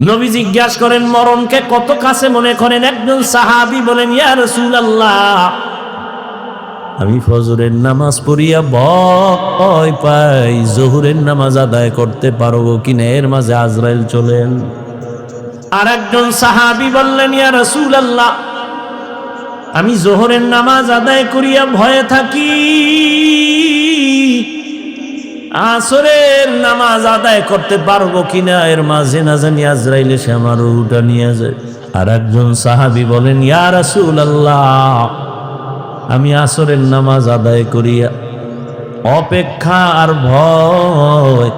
নবী জিজ্ঞাসা করেন মরণকে কত কাছে মনে করেন? একজন সাহাবী বলেন, ইয়া রাসূলুল্লাহ, আমি ফজরের নামাজ পড়িয়া ভয় পাই জোহরের নামাজ আদায় করতে পারবো কিনা, এর মাঝে আজরাইল চলেন। আর একজন সাহাবী বললেন, ইয়া রাসূলুল্লাহ, আমি জোহরের নামাজ আদায় করিয়া ভয়ে থাকি আসরের নামাজ আদায় করতে পারবো কিনা, এর মাঝে না জানি আজরাইল এসে আমার রূহটা নিয়ে যায়। আর একজন সাহাবী বলেন, ইয়া রাসূলুল্লাহ, আমি আসরের নামাজ আদায় করিয়া অপেক্ষা আর ভয়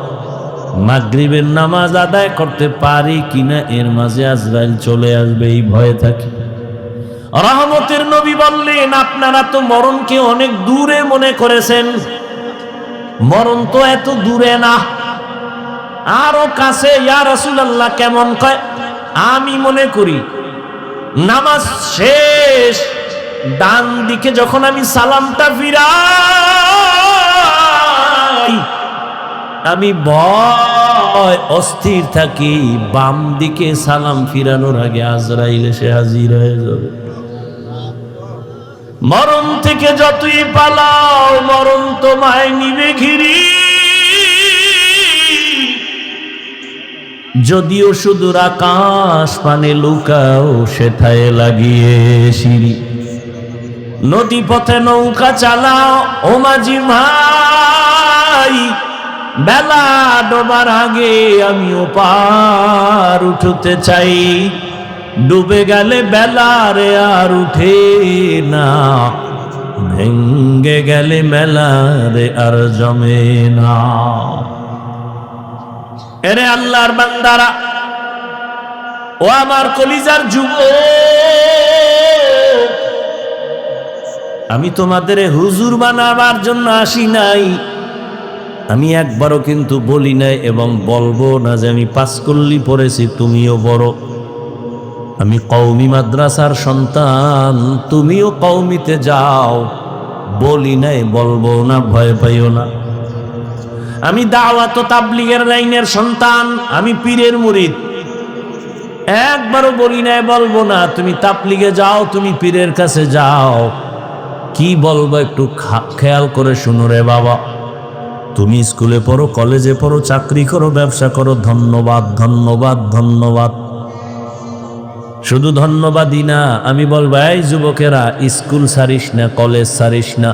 মাগরিবের নামাজ আদায় করতে পারি কিনা, এর মাঝে আজরাইল চলে আসবে, এই ভয়ে থাকি। রহমতের নবী বললেন, আপনারা তো মরণকে অনেক দূরে মনে করেছেন, মরণ তো এত দূরে না, আরো কাছে। ইয়া রাসূলুল্লাহ, কেমন? কয়, আমি মনে করি নামাজ শেষ ডান দিকে যখন আমি সালামটা ফিরাই, আমি ভয় অস্থির থাকি, বাম দিকে সালাম ফিরানোর আগে আজরাইল এসে হাজির হয়ে যাবে। মরণ থেকে যতই পালাও, মরণ তোমায় নিবে ঘিরি, যদিও সুদূর আকাশ পানে লুকাও, সেথায় লাগিয়ে সিঁড়ি। নদী পথে নৌকা চালাও ও মাঝি ভাই, বেলা ডোবার আগে আমিও পার উঠতে চাই, ডুবে গেলে বেলারে আর উঠে না, ভেঙ্গে গেলে মেলারে আর জমে না। এরে আল্লাহর বান্দারা, ও আমার কলিজার যুবক, আমি তোমাদের হুজুর বানাবার জন্য আসি নাই, আমি একবারও কিন্তু বলি নাই এবং বলবো না যে আমি পাঁচকল্লি পড়েছি তুমিও বড়। আমি কওমি মাদ্রাসার সন্তান, তুমিও কওমিতে যাও, বলি নাই, বলবো না, ভয় পাইও না। আমি দাওয়াত ও তাবলীগের লাইনের সন্তান, আমি পীরের মুরিদ, একবারও বলি নাই, বলবো না তুমি তাবলীগে যাও, তুমি পীরের কাছে যাও। কি বলবো একটু খেয়াল করে শুনো রে বাবা। তুমি স্কুলে পড়ো, কলেজে পড়ো, চাকরি করো, ব্যবসা করো, ধন্যবাদ ধন্যবাদ ধন্যবাদ, শুধু ধন্যবাদই না, আমি বলবো এই যুবকেরা, স্কুল ছাড়িস না, কলেজ ছাড়িস না,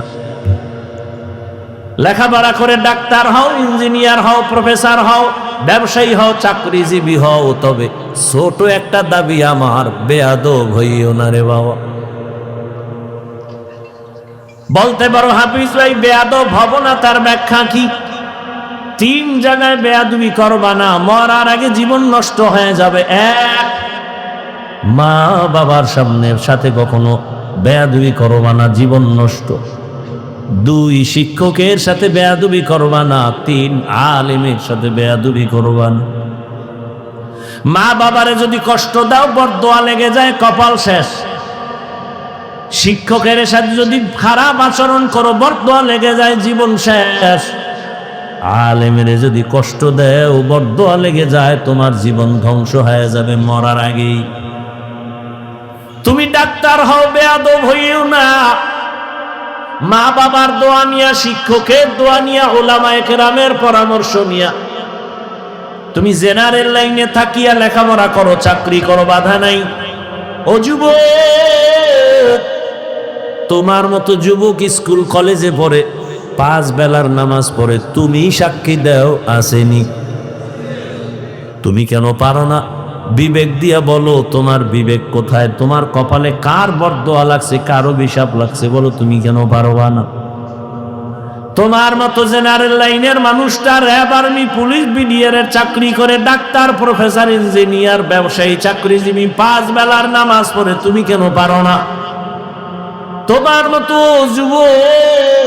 লেখাপড়া করে ডাক্তার হও, ইঞ্জিনিয়ার হও, প্রফেসর হও, ব্যবসায়ী হও, চাকরিজীবী হও, তবে ছোট একটা দাবি আমার, বেয়াদব হইও না রে বাবা। বলতে পারো হাফিজ ভাই বেয়াদব হব না, তার ব্যাখ্যা কি? 3 জায়গায় বেয়াদবি করবা না, মরার আগে জীবন নষ্ট হয়ে যাবে। 1, মা বাবার সাথে কখনো বেয়াদবি করবা না, জীবন নষ্ট। 2, শিক্ষকের সাথে বেয়াদবি করবা না। 3, আলেমের সাথে বেয়াদবি করবা না। মা বাবারে যদি কষ্ট দাও, বরদোয়া লেগে যায়, কপাল শেষ। শিক্ষকের সাথে যদি খারাপ আচরণ করো, বরদোয়া লেগে যায়, জীবন শেষ। আলেমের যদি কষ্ট দেও, বরদোয়া লেগে যায়, তোমার জীবন ধ্বংস হয়ে যাবে মরার আগেই। তুমি ডাক্তার হও, বেয়াদব হইও না। মা বাবার দোয়া নিয়া, শিক্ষকের দোয়া নিয়া, উলামায়ে কেরামের পরামর্শ নিয়া তুমি জেনারেল লাইনে থাকিয়া লেখাপড়া করো, চাকরি করো, বাধা নাই। ও যুবক, তোমার মতো যুবক স্কুল কলেজে পড়ে, 5 বেলার নামাজ পড়ে, তুমি সাক্ষী দাও আসেনি? তুমি কেন পারো না? বিবেক দিয়া বলো, তোমার বিবেক কোথায়? তোমার কপালে কার বরদোয়া লাগছে, কার অভিশাপ লাগছে, বলো, তুমি কেন পারবা না? তোমার মতো জেনারেল লাইনের মানুষটা র্যাব, আর্মি, পুলিশ, বিডিআর চাকরি করে, ডাক্তার, প্রফেসর, ইঞ্জিনিয়ার, ব্যবসায়ী, চাকরিজীবী, 5 বেলার নামাজ পড়ে, তুমি কেন পারো না? তোমার মতো যুবক